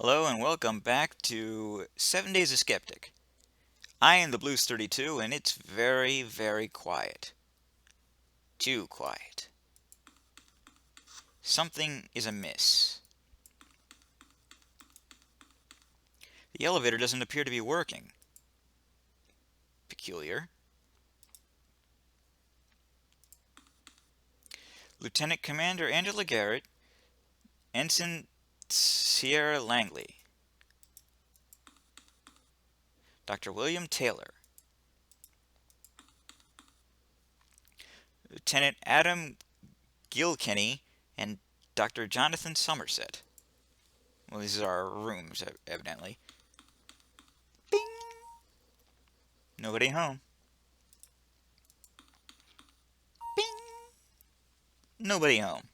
Hello and welcome back to 7 Days of Skeptic. I am the Blues 32 and it's very, very quiet. Too quiet. Something is amiss. The elevator doesn't appear to be working. Peculiar. Lieutenant Commander Angela Garrett, Ensign Sierra Langley, Dr. William Taylor, Lieutenant Adam Gilkenny, and Dr. Jonathan Somerset. Well, these are our rooms, evidently. Bing! Nobody home. Bing! Nobody home.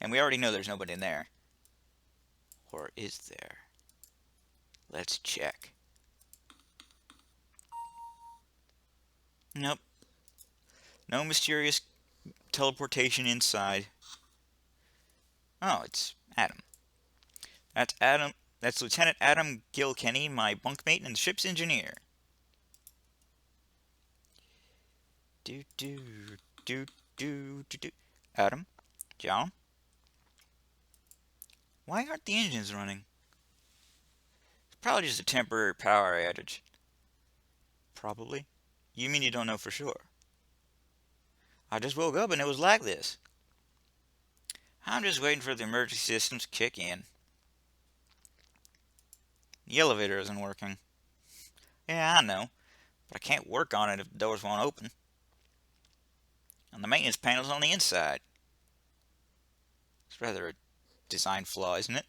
And we already know there's nobody in there. Or is there? Let's check. Nope. No mysterious teleportation inside. Oh, it's Adam. That's Adam. That's Lieutenant Adam Gilkenny, my bunkmate and the ship's engineer. Do do do do do do. Adam, John. Why aren't the engines running? It's probably just a temporary power outage. Probably. You mean you don't know for sure? I just woke up and it was like this. I'm just waiting for the emergency systems to kick in. The elevator isn't working. Yeah, I know, but I can't work on it if the doors won't open. And the maintenance panel's on the inside. It's rather a design flaw, isn't it?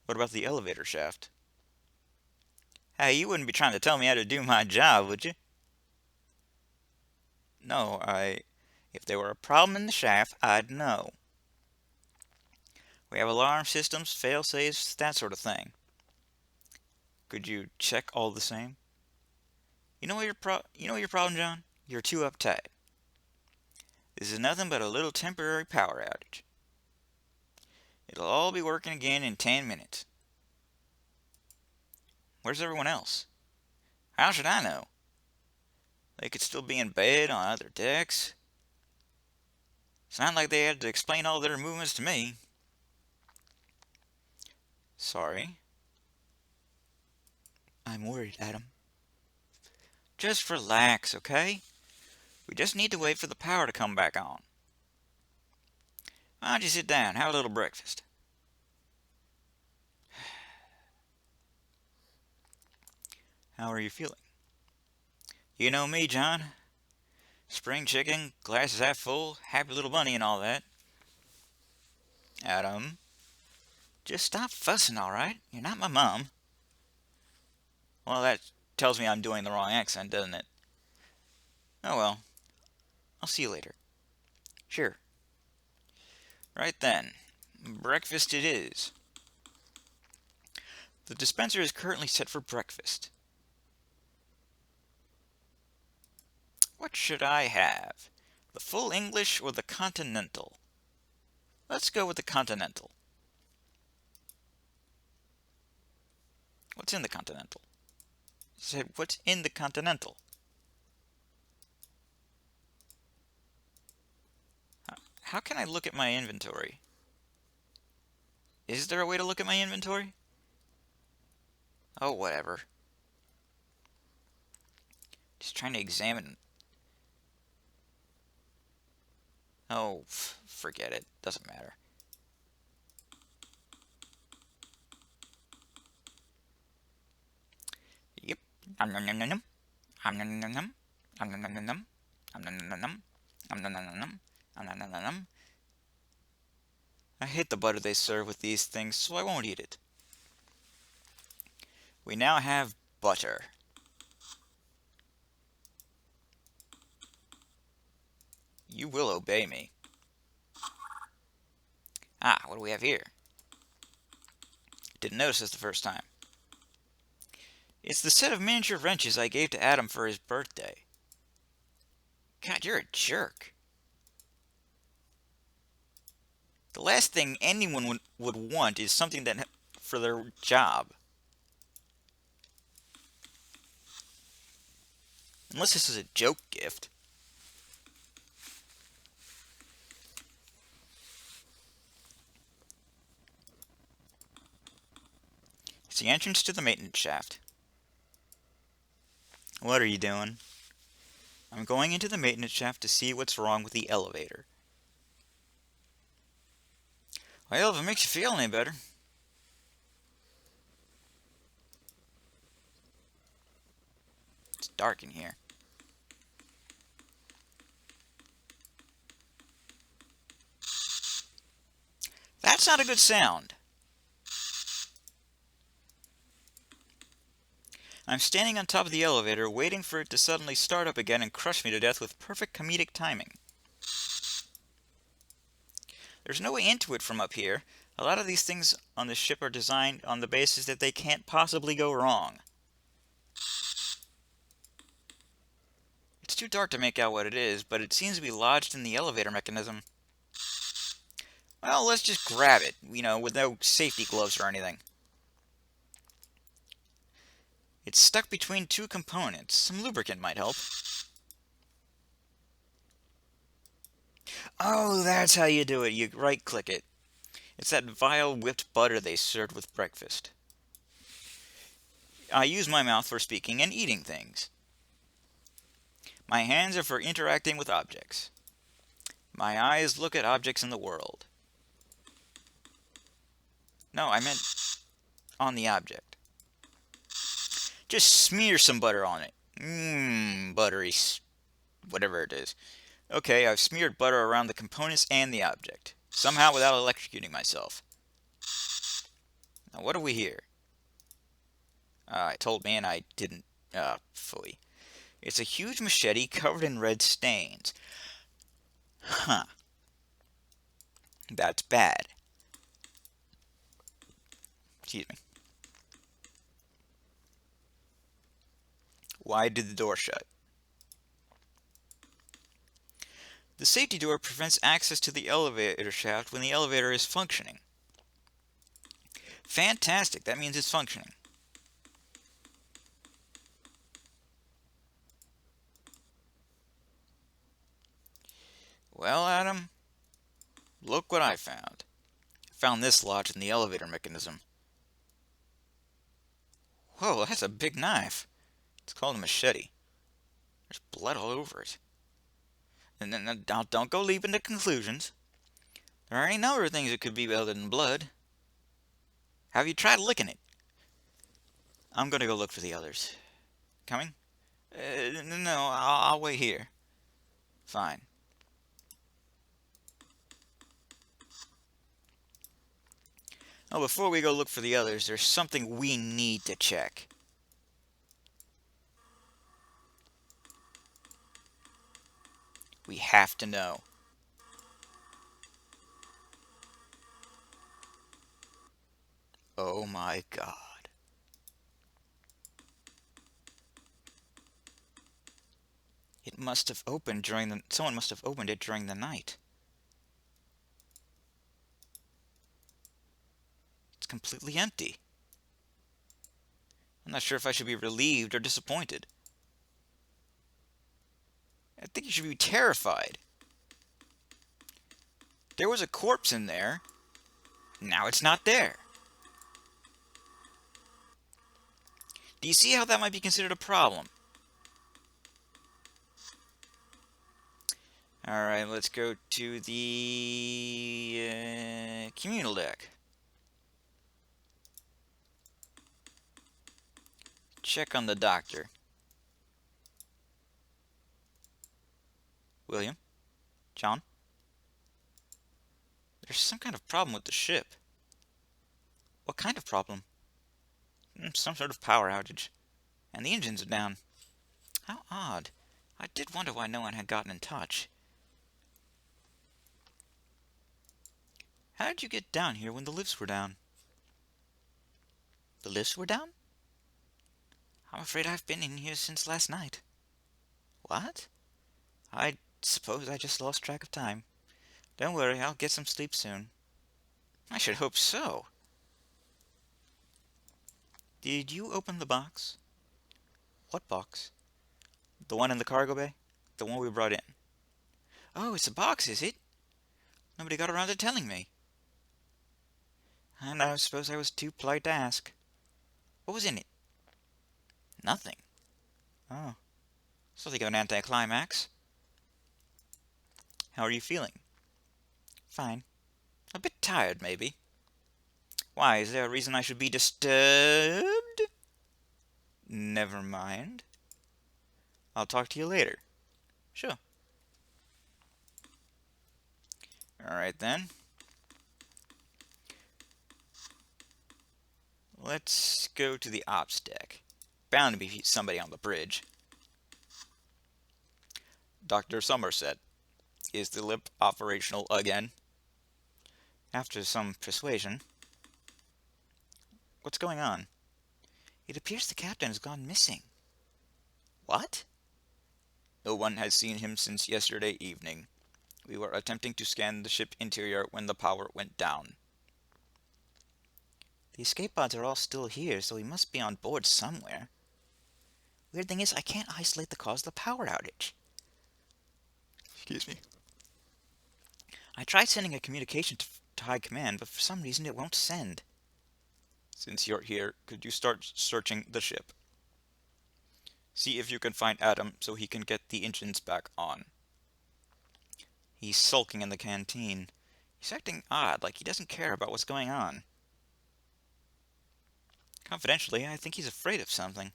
What about the elevator shaft? Hey, you wouldn't be trying to tell me how to do my job, would you? No, if there were a problem in the shaft, I'd know. We have alarm systems, fail-safes, that sort of thing. Could you check all the same? You know your problem, John? You're too uptight. This is nothing but a little temporary power outage. It'll all be working again in 10 minutes. Where's everyone else? How should I know? They could still be in bed on other decks. It's not like they had to explain all their movements to me. Sorry. I'm worried, Adam. Just relax, okay? We just need to wait for the power to come back on. Why don't you sit down, have a little breakfast? How are you feeling? You know me, John. Spring chicken, glasses half full, happy little bunny and all that. Adam, just stop fussing, alright? You're not my mom. Well, that tells me I'm doing the wrong accent, doesn't it? Oh well. I'll see you later. Sure. Right then. Breakfast it is. The dispenser is currently set for breakfast. What should I have? The full English or the continental? Let's go with the continental. What's in the continental? I said, what's in the continental? How can I look at my inventory? Is there a way to look at my inventory? Oh, whatever. Just trying to examine. Oh, forget it. Doesn't matter. Yep. Nom nom nom nom nom. Nom nom nom nom. Nom nom nom nom nom. Nom nom nom nom nom. Nom nom nom nom nom. Nom nom nom nom nom. I hate the butter they serve with these things, so I won't eat it. We now have butter. You will obey me. Ah, what do we have here? Didn't notice this the first time. It's the set of miniature wrenches I gave to Adam for his birthday. God, you're a jerk. The last thing anyone would want is something that for their job. Unless this is a joke gift. It's the entrance to the maintenance shaft. What are you doing? I'm going into the maintenance shaft to see what's wrong with the elevator. Well, if it makes you feel any better. It's dark in here. That's not a good sound. I'm standing on top of the elevator, waiting for it to suddenly start up again and crush me to death with perfect comedic timing. There's no way into it from up here. A lot of these things on the ship are designed on the basis that they can't possibly go wrong. It's too dark to make out what it is, but it seems to be lodged in the elevator mechanism. Well, let's just grab it, with no safety gloves or anything. It's stuck between two components. Some lubricant might help. Oh, that's how you do it. You right-click it. It's that vile whipped butter they served with breakfast. I use my mouth for speaking and eating things. My hands are for interacting with objects. My eyes look at objects in the world. No, I meant on the object. Just smear some butter on it. Buttery, whatever it is. Okay, I've smeared butter around the components and the object. Somehow without electrocuting myself. Now what do we hear? I told me and I didn't, fully. It's a huge machete covered in red stains. Huh. That's bad. Excuse me. Why did the door shut? The safety door prevents access to the elevator shaft when the elevator is functioning. Fantastic, that means it's functioning. Well, Adam, look what I found. I found this lodged in the elevator mechanism. Whoa, that's a big knife. It's called a machete. There's blood all over it. And then don't go leaping to conclusions. There are any number of things that could be other than blood. Have you tried licking it? I'm gonna go look for the others. Coming? No, I'll wait here. Fine. Oh, before we go look for the others, there's something we need to check. We have to know. Oh my God. It must have opened someone must have opened it during the night. It's completely empty. I'm not sure if I should be relieved or disappointed. I think you should be terrified. There was a corpse in there. Now it's not there. Do you see how that might be considered a problem? Alright, let's go to the communal deck. Check on the doctor. William? John? There's some kind of problem with the ship. What kind of problem? Some sort of power outage. And the engines are down. How odd. I did wonder why no one had gotten in touch. How did you get down here when the lifts were down? The lifts were down? I'm afraid I've been in here since last night. What? I suppose I just lost track of time. Don't worry, I'll get some sleep soon. I should hope so. Did you open the box? What box? The one in the cargo bay? The one we brought in. Oh, it's a box, is it? Nobody got around to telling me. And I suppose I was too polite to ask. What was in it? Nothing. Oh, something of an anticlimax. How are you feeling? Fine. A bit tired, maybe. Why, is there a reason I should be disturbed? Never mind. I'll talk to you later. Sure. Alright then. Let's go to the ops deck. Bound to be somebody on the bridge. Dr. Somerset, is the lip operational again? After some persuasion. What's going on? It appears the captain has gone missing. What? No one has seen him since yesterday evening. We were attempting to scan the ship interior when the power went down. The escape pods are all still here, so he must be on board somewhere. Weird thing is, I can't isolate the cause of the power outage. Excuse me. I tried sending a communication to High Command, but for some reason it won't send. Since you're here, could you start searching the ship? See if you can find Adam so he can get the engines back on. He's sulking in the canteen. He's acting odd, like he doesn't care about what's going on. Confidentially, I think he's afraid of something.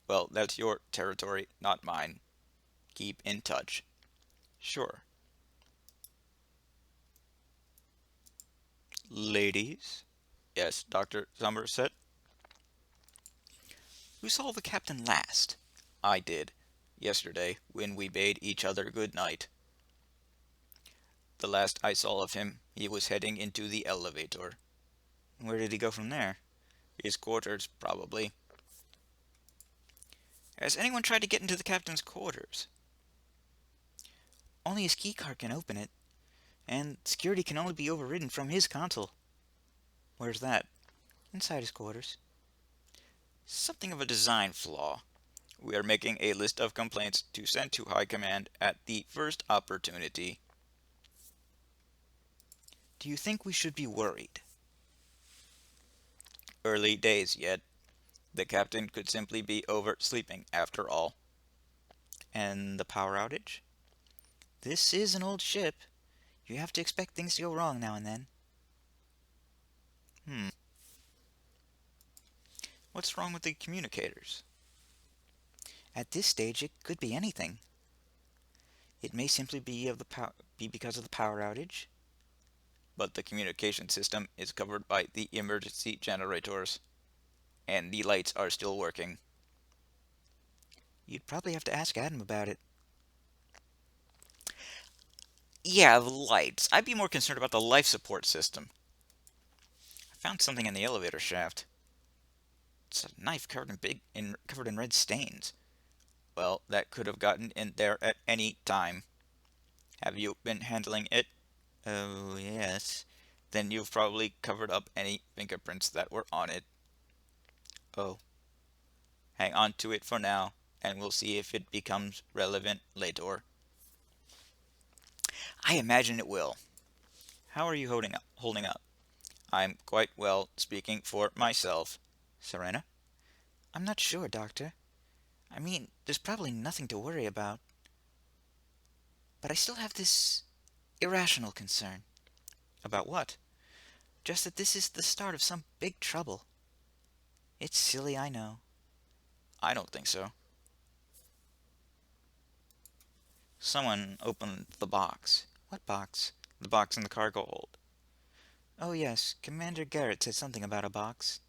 Well, that's your territory, not mine. Keep in touch. Sure. Ladies? Yes, Dr. Somerset? Who saw the captain last? I did. Yesterday, when we bade each other good night. The last I saw of him, he was heading into the elevator. Where did he go from there? His quarters, probably. Has anyone tried to get into the captain's quarters? Only his keycard can open it, and security can only be overridden from his console. Where's that? Inside his quarters. Something of a design flaw. We are making a list of complaints to send to High Command at the first opportunity. Do you think we should be worried? Early days yet. The captain could simply be oversleeping after all. And the power outage? This is an old ship. You have to expect things to go wrong now and then. What's wrong with the communicators? At this stage, it could be anything. It may simply be because of the power outage. But the communication system is covered by the emergency generators, and the lights are still working. You'd probably have to ask Adam about it. Yeah, the lights. I'd be more concerned about the life support system. I found something in the elevator shaft. It's a knife covered in red stains. Well, that could have gotten in there at any time. Have you been handling it? Oh, yes. Then you've probably covered up any fingerprints that were on it. Oh. Hang on to it for now, and we'll see if it becomes relevant later. I imagine it will. How are you holding up? I'm quite well, speaking for myself. Serena? I'm not sure, Doctor. I mean, there's probably nothing to worry about. But I still have this irrational concern. About what? Just that this is the start of some big trouble. It's silly, I know. I don't think so. Someone opened the box. What box? The box in the cargo hold. Oh yes, Commander Garrett said something about a box.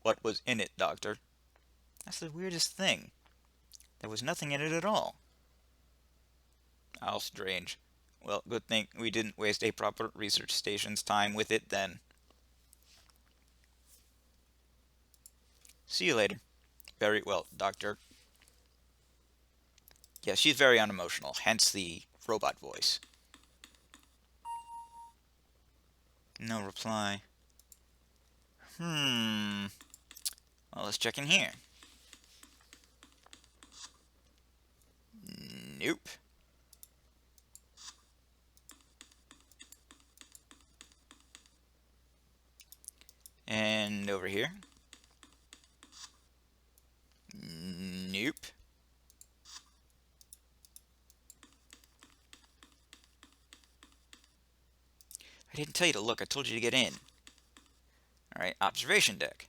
What was in it, Doctor? That's the weirdest thing. There was nothing in it at all. How strange. Well, good thing we didn't waste a proper research station's time with it then. See you later. Very well, Doctor. Yeah, she's very unemotional, hence the robot voice. No reply. Well, let's check in here. Nope. And over here. Nope. I didn't tell you to look, I told you to get in. Alright, observation deck.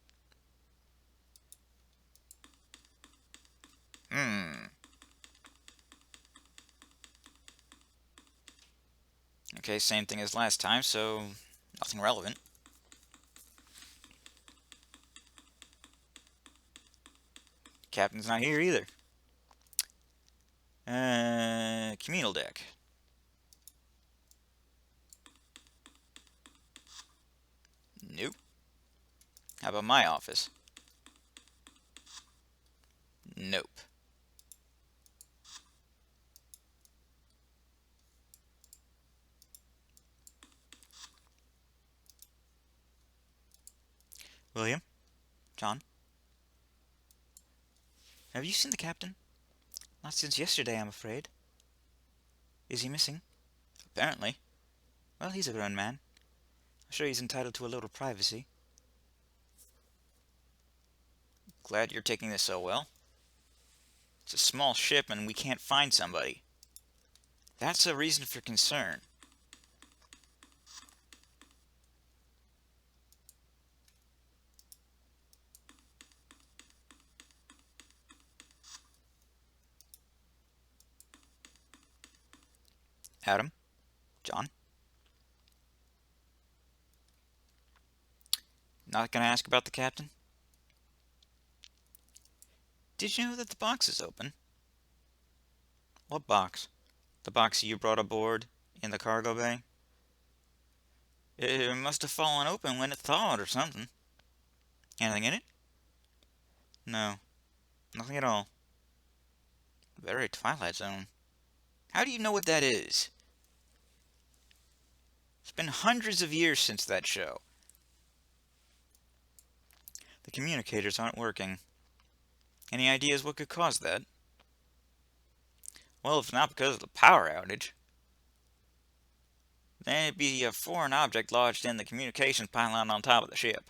Okay, same thing as last time, so nothing relevant. Captain's not here either. Communal deck. Nope. How about my office? Nope. William? John? Have you seen the captain? Not since yesterday, I'm afraid. Is he missing? Apparently. Well, he's a grown man. I'm sure he's entitled to a little privacy. Glad you're taking this so well. It's a small ship and we can't find somebody. That's a reason for concern. Adam? John? Not gonna ask about the captain? Did you know that the box is open? What box? The box you brought aboard in the cargo bay? It must have fallen open when it thawed or something. Anything in it? No, nothing at all. Very Twilight Zone. How do you know what that is? It's been hundreds of years since that show. The communicators aren't working. Any ideas what could cause that? Well, if not because of the power outage, then it'd be a foreign object lodged in the communications pylon on top of the ship.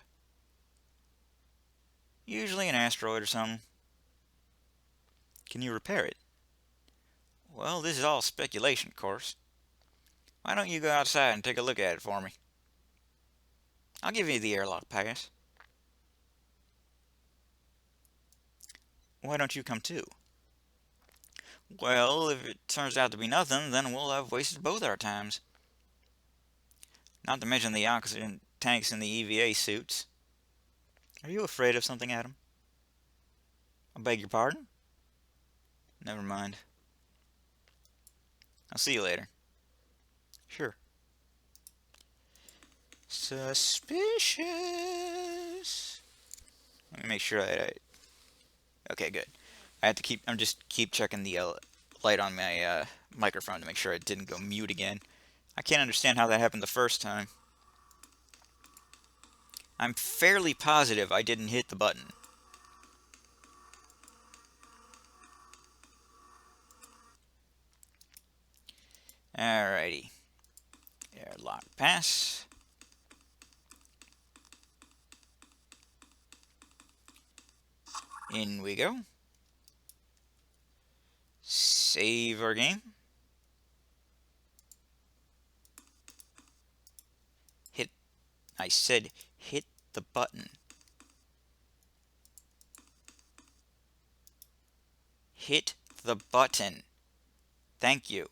Usually an asteroid or something. Can you repair it? Well, this is all speculation, of course. Why don't you go outside and take a look at it for me? I'll give you the airlock pass. Why don't you come too? Well, if it turns out to be nothing, then we'll have wasted both our times. Not to mention the oxygen tanks in the EVA suits. Are you afraid of something, Adam? I beg your pardon? Never mind. I'll see you later. Sure. Suspicious. Let me make sure that okay, good. I'm just keep checking the light on my microphone to make sure it didn't go mute again. I can't understand how that happened the first time. I'm fairly positive I didn't hit the button. Alrighty. Airlock pass. In we go. Save our game. I said hit the button. Hit the button. Thank you.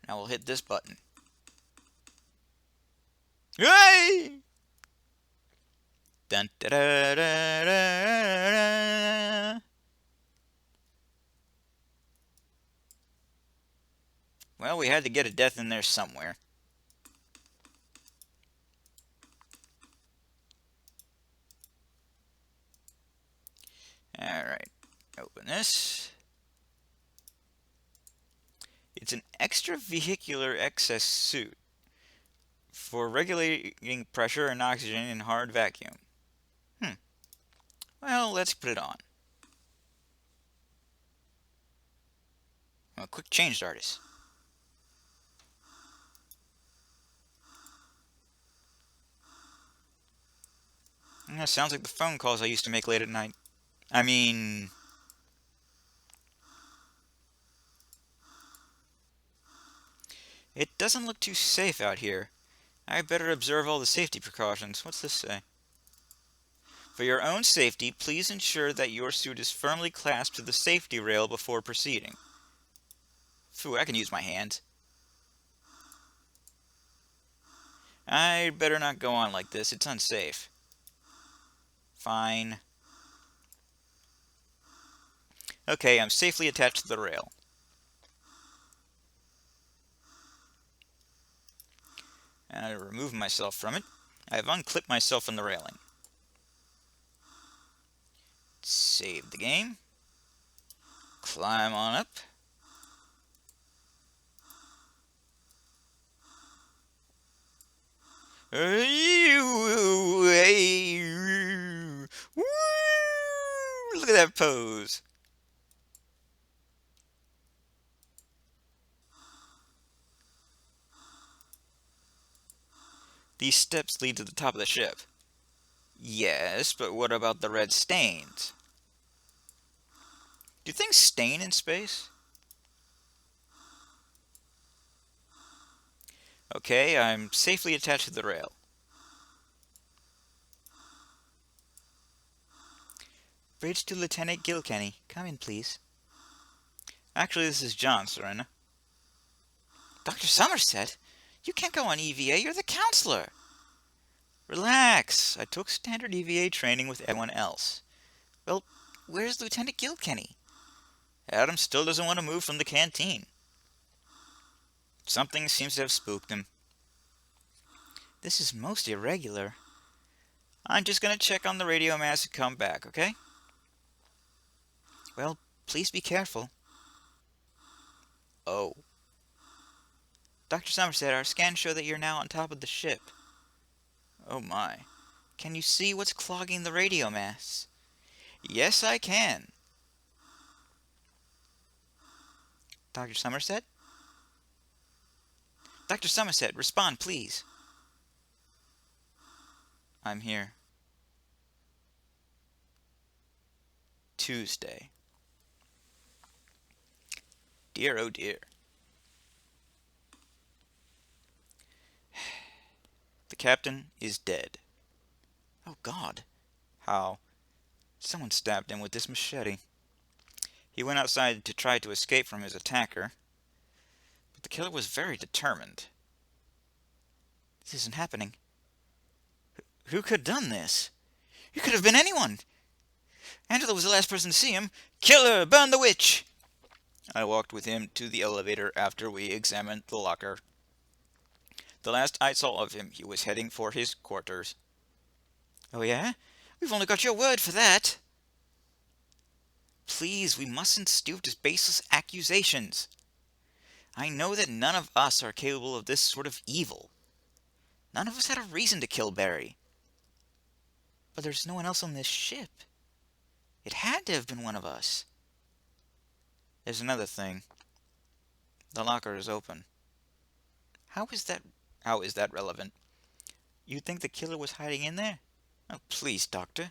Now we'll hit this button. Hey! Dun da da da da. Well, we had to get a death in there somewhere. Alright, open this. It's an extravehicular excess suit for regulating pressure and oxygen in hard vacuum. Well, let's put it on. I'm a quick change artist. That sounds like the phone calls I used to make late at night. I mean, it doesn't look too safe out here. I better observe all the safety precautions. What's this say? For your own safety, please ensure that your suit is firmly clasped to the safety rail before proceeding. Phew, I can use my hands. I'd better not go on like this. It's unsafe. Fine. Okay, I'm safely attached to the rail. And I remove myself from it. I have unclipped myself from the railing. Save the game. Climb on up. Look at that pose. These steps lead to the top of the ship. Yes, but what about the red stains? Do things stain in space? Okay, I'm safely attached to the rail. Bridge to Lieutenant Gilkenny. Come in, please. Actually, this is John, Serena. Dr. Somerset? You can't go on EVA. You're the counselor. Relax. I took standard EVA training with everyone else. Well, where's Lieutenant Gilkenny? Adam still doesn't want to move from the canteen. Something seems to have spooked him. This is most irregular. I'm just going to check on the radio mass and come back, okay? Well, please be careful. Oh. Dr. Somerset, our scans show that you're now on top of the ship. Oh my. Can you see what's clogging the radio mass? Yes, I can. Dr. Somerset? Dr. Somerset, respond, please. I'm here. Tuesday. Dear, oh dear. The captain is dead. Oh God. How? Someone stabbed him with this machete. He went outside to try to escape from his attacker, but the killer was very determined. This isn't happening. Who could have done this? It could have been anyone. Angela was the last person to see him. Killer, burn the witch! I walked with him to the elevator after we examined the locker. The last I saw of him, he was heading for his quarters. Oh yeah? We've only got your word for that. Please, we mustn't stoop to baseless accusations. I know that none of us are capable of this sort of evil. None of us had a reason to kill Barry. But there's no one else on this ship. It had to have been one of us. There's another thing. The locker is open. How is that relevant? You think the killer was hiding in there? Oh, please, Doctor.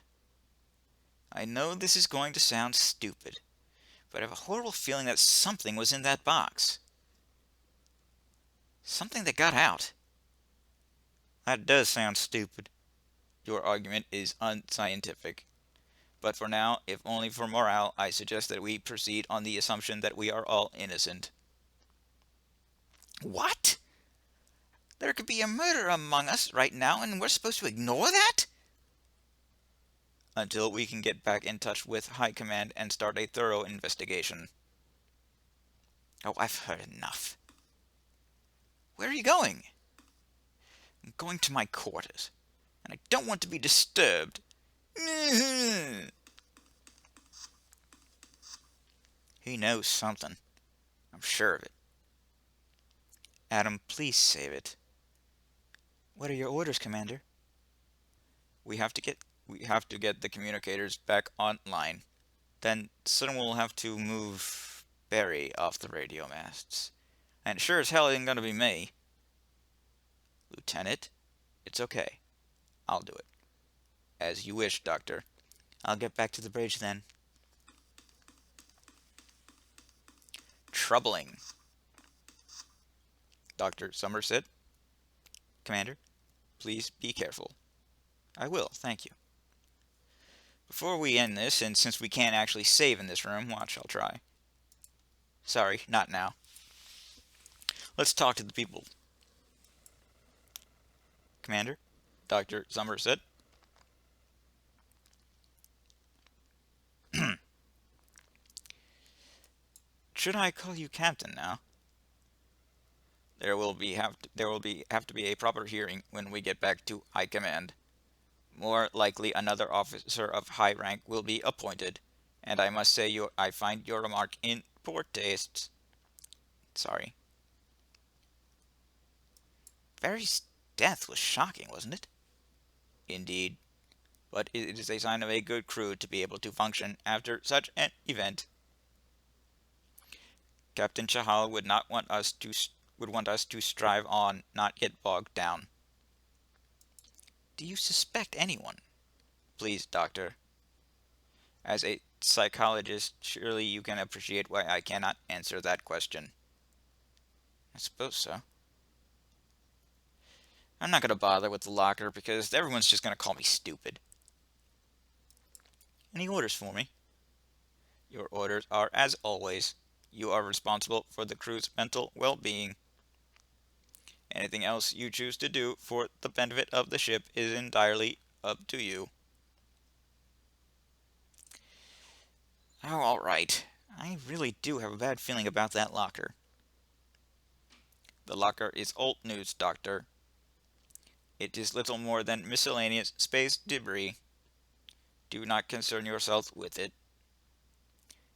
I know this is going to sound stupid, but I have a horrible feeling that something was in that box. Something that got out. That does sound stupid. Your argument is unscientific. But for now, if only for morale, I suggest that we proceed on the assumption that we are all innocent. What? There could be a murder among us right now, and we're supposed to ignore that? Until we can get back in touch with High Command and start a thorough investigation. Oh, I've heard enough. Where are you going? I'm going to my quarters, and I don't want to be disturbed. He knows something. I'm sure of it. Adam, please save it. What are your orders, Commander? We have to get we have to get the communicators back online. Then someone will have to move Barry off the radio masts. And sure as hell it ain't gonna be me. Lieutenant, it's okay. I'll do it. As you wish, Doctor. I'll get back to the bridge then. Troubling. Dr. Somerset? Commander, please be careful. I will, thank you. Before we end this, and since we can't actually save in this room, watch, I'll try. Sorry, not now. Let's talk to the people. Commander, Dr. Somerset. Should I call you Captain now? There will have to be a proper hearing when we get back to High Command. More likely another officer of high rank will be appointed, and I must say I find your remark in poor taste. Sorry. Barry's death was shocking, wasn't it? Indeed. But it is a sign of a good crew to be able to function after such an event. Captain Chahal would not want us to strive on, not get bogged down. Do you suspect anyone? Please, Doctor. As a psychologist, surely you can appreciate why I cannot answer that question. I suppose so. I'm not going to bother with the locker because everyone's just going to call me stupid. Any orders for me? Your orders are, as always, you are responsible for the crew's mental well-being. Anything else you choose to do for the benefit of the ship is entirely up to you. Oh, all right. I really do have a bad feeling about that locker. The locker is old news, Doctor. It is little more than miscellaneous space debris. Do not concern yourself with it.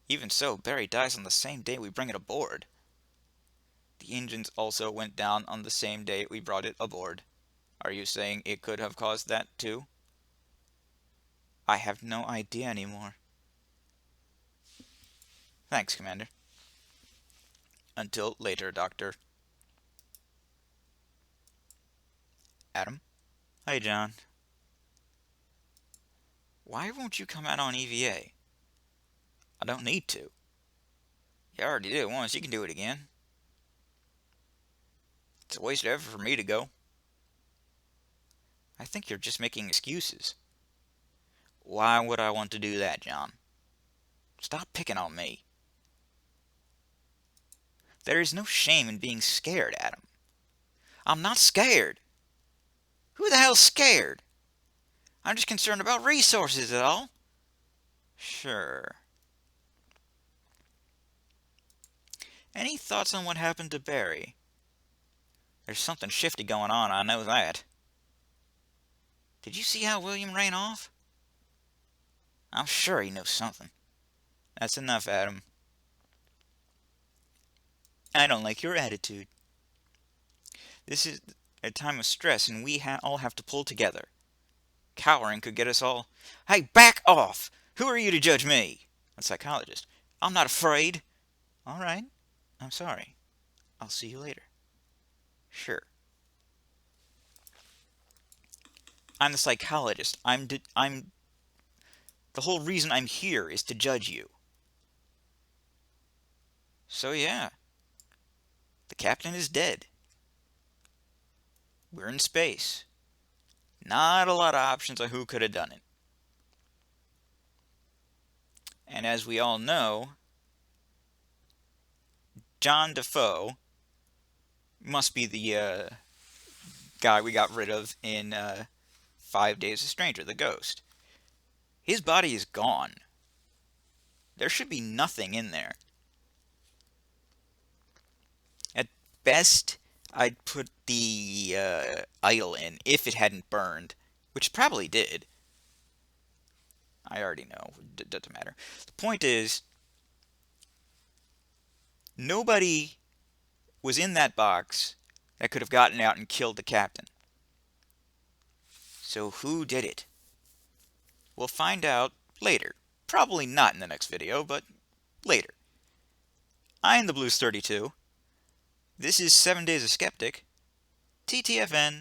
Even so, Barry dies on the same day we bring it aboard. The engines also went down on the same day we brought it aboard. Are you saying it could have caused that too? I have no idea anymore. Thanks, Commander. Until later, Doctor. Adam? Hi, John. Why won't you come out on EVA? I don't need to. You already did it once, you can do it again. It's a waste of effort for me to go. I think you're just making excuses. Why would I want to do that, John? Stop picking on me. There is no shame in being scared, Adam. I'm not scared. Who the hell's scared? I'm just concerned about resources at all. Sure. Any thoughts on what happened to Barry? There's something shifty going on, I know that. Did you see how William ran off? I'm sure he knows something. That's enough, Adam. I don't like your attitude. This is a time of stress, and we all have to pull together. Cowering could get us all. Hey, back off! Who are you to judge me? A psychologist. I'm not afraid. All right. I'm sorry. I'll see you later. Sure. I'm the psychologist. The whole reason I'm here is to judge you. So yeah. The captain is dead. We're in space. Not a lot of options on who could have done it. And as we all know, John Defoe must be the guy we got rid of in 5 Days a Stranger, the ghost. His body is gone. There should be nothing in there. At best, I'd put the idol in if it hadn't burned, which it probably did. I already know. It doesn't matter. The point is, nobody was in that box that could have gotten out and killed the captain. So who did it? We'll find out later. Probably not in the next video, but later. I am the Blues 32. This is 7 Days of Skeptic. TTFN.